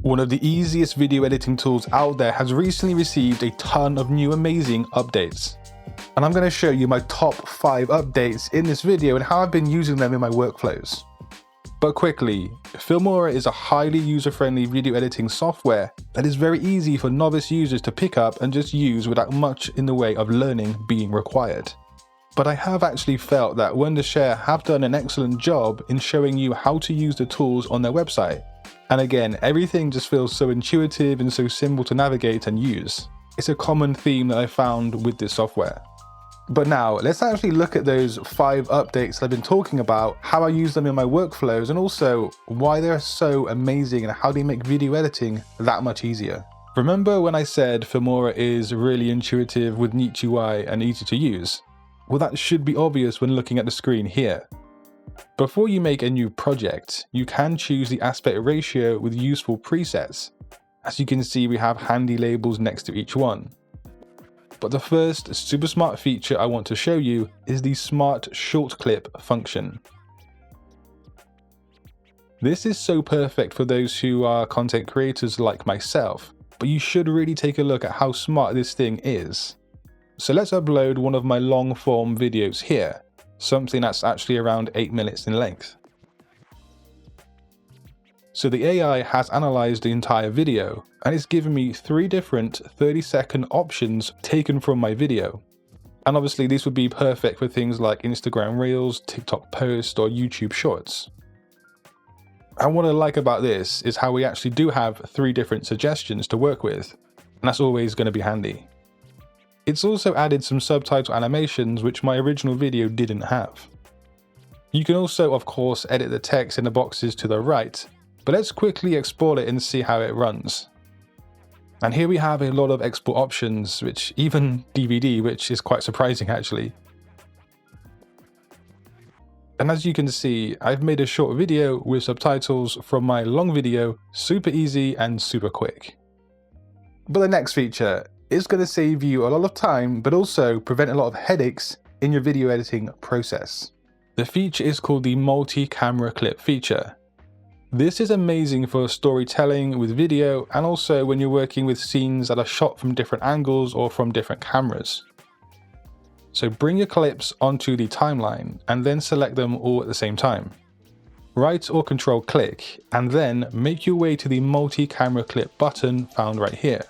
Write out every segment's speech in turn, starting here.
One of the easiest video editing tools out there has recently received a ton of new amazing updates. And I'm going to show you my top 5 updates in this video and how I've been using them in my workflows. But quickly, Filmora is a highly user-friendly video editing software that is very easy for novice users to pick up and just use without much in the way of learning being required. But I have actually felt that Wondershare have done an excellent job in showing you how to use the tools on their website. And again, everything just feels so intuitive and so simple to navigate and use. It's a common theme that I found with this software. But now, let's actually look at those 5 updates I've been talking about, how I use them in my workflows, and also why they're so amazing and how they make video editing that much easier. Remember when I said Filmora is really intuitive with neat UI and easy to use? Well, that should be obvious when looking at the screen here. Before you make a new project, you can choose the aspect ratio with useful presets. As you can see, we have handy labels next to each one. But the first super smart feature I want to show you is the Smart Short Clip function. This is so perfect for those who are content creators like myself, but you should really take a look at how smart this thing is. So let's upload one of my long form videos here, something that's actually around 8 minutes in length. So the AI has analyzed the entire video and it's given me 3 different 30-second options taken from my video. And obviously these would be perfect for things like Instagram Reels, TikTok posts, or YouTube Shorts. And what I like about this is how we actually do have 3 different suggestions to work with, and that's always going to be handy. It's also added some subtitle animations which my original video didn't have. You can also, of course, edit the text in the boxes to the right, but let's quickly export it and see how it runs. And here we have a lot of export options, which even DVD, which is quite surprising actually. And as you can see, I've made a short video with subtitles from my long video, super easy and super quick. But the next feature is going to save you a lot of time, but also prevent a lot of headaches in your video editing process. The feature is called the multi-camera clip feature. This is amazing for storytelling with video and also when you're working with scenes that are shot from different angles or from different cameras. So bring your clips onto the timeline and then select them all at the same time. Right or control click and then make your way to the multi-camera clip button found right here.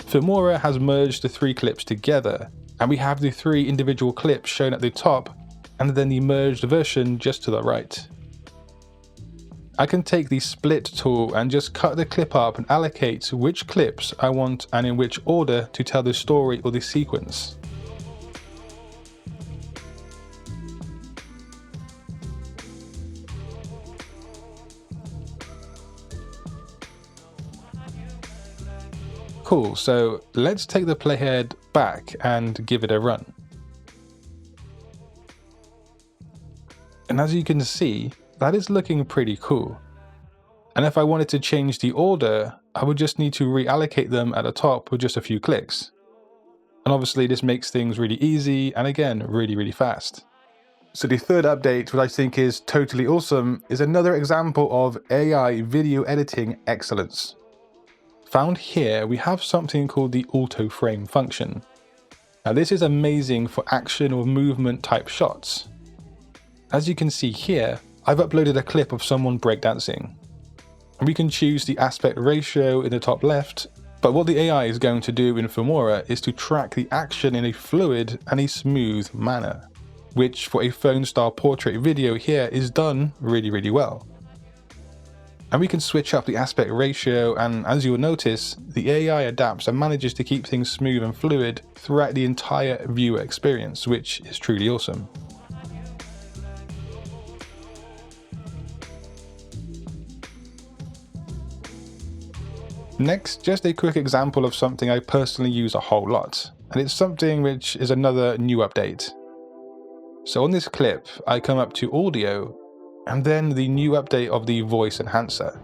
Filmora has merged the 3 clips together and we have the 3 individual clips shown at the top and then the merged version just to the right. I can take the split tool and just cut the clip up and allocate which clips I want and in which order to tell the story or the sequence. Cool, so let's take the playhead back and give it a run. And as you can see, that is looking pretty cool. And if I wanted to change the order, I would just need to reallocate them at the top with just a few clicks. And obviously this makes things really easy and again, really fast. So the third update, which I think is totally awesome, is another example of AI video editing excellence. Found here, we have something called the AutoFrame Function. Now this is amazing for action or movement type shots. As you can see here, I've uploaded a clip of someone breakdancing. We can choose the aspect ratio in the top left, but what the AI is going to do in Filmora is to track the action in a fluid and a smooth manner, which for a phone style portrait video here is done really well. And we can switch up the aspect ratio, and as you'll notice, the AI adapts and manages to keep things smooth and fluid throughout the entire viewer experience, which is truly awesome. Next, just a quick example of something I personally use a whole lot, and it's something which is another new update. So on this clip, I come up to audio, and then the new update of the voice enhancer.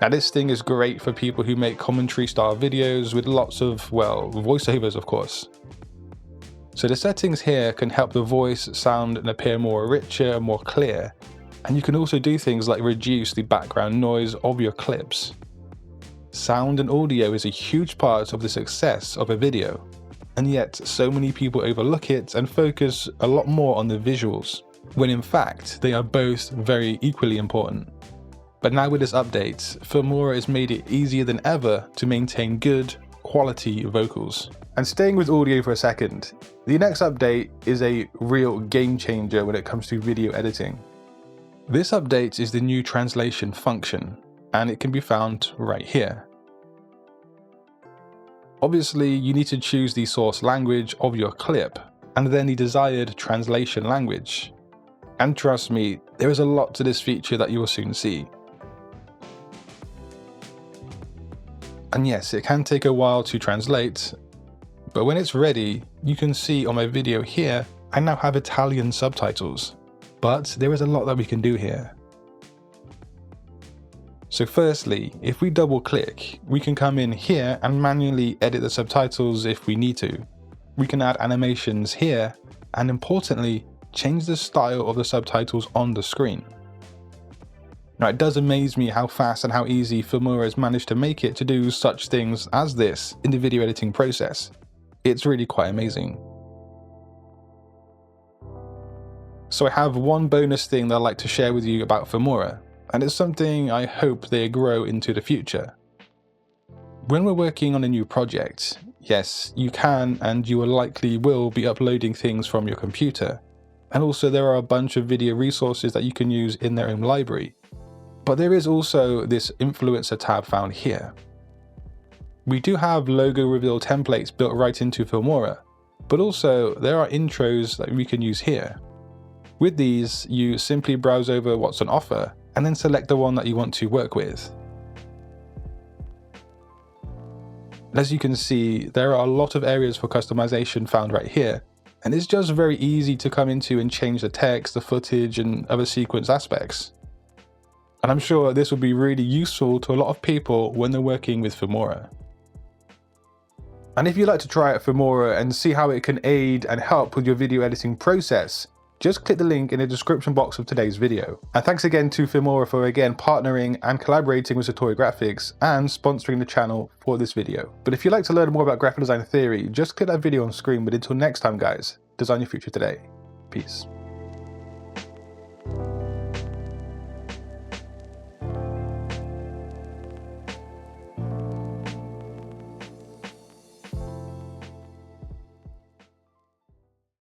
Now this thing is great for people who make commentary style videos with lots of, well, voiceovers of course. So the settings here can help the voice sound and appear more richer and more clear. And you can also do things like reduce the background noise of your clips. Sound and audio is a huge part of the success of a video, and yet so many people overlook it and focus a lot more on the visuals, when in fact they are both very equally important. But now with this update, Filmora has made it easier than ever to maintain good, quality vocals. And staying with audio for a second, the next update is a real game changer when it comes to video editing. This update is the new translation function, and it can be found right here. Obviously, you need to choose the source language of your clip, and then the desired translation language. And trust me, there is a lot to this feature that you will soon see. And yes, it can take a while to translate, but when it's ready, you can see on my video here, I now have Italian subtitles. But there is a lot that we can do here. So firstly, if we double click, we can come in here and manually edit the subtitles if we need to. We can add animations here, and importantly, change the style of the subtitles on the screen. Now it does amaze me how fast and how easy Filmora has managed to make it to do such things as this in the video editing process. It's really quite amazing. So I have one bonus thing that I'd like to share with you about Filmora, and it's something I hope they grow into the future. When we're working on a new project, yes, you can and you likely will be uploading things from your computer. And also there are a bunch of video resources that you can use in their own library. But there is also this influencer tab found here. We do have logo reveal templates built right into Filmora, but also there are intros that we can use here. With these, you simply browse over what's on offer and then select the one that you want to work with. As you can see, there are a lot of areas for customization found right here, and it's just very easy to come into and change the text, the footage, and other sequence aspects. And I'm sure this will be really useful to a lot of people when they're working with Filmora. And if you'd like to try out Filmora and see how it can aid and help with your video editing process, just click the link in the description box of today's video. And thanks again to Filmora for again partnering and collaborating with Satori Graphics and sponsoring the channel for this video. But if you'd like to learn more about graphic design theory, just click that video on screen. But until next time guys, design your future today. Peace.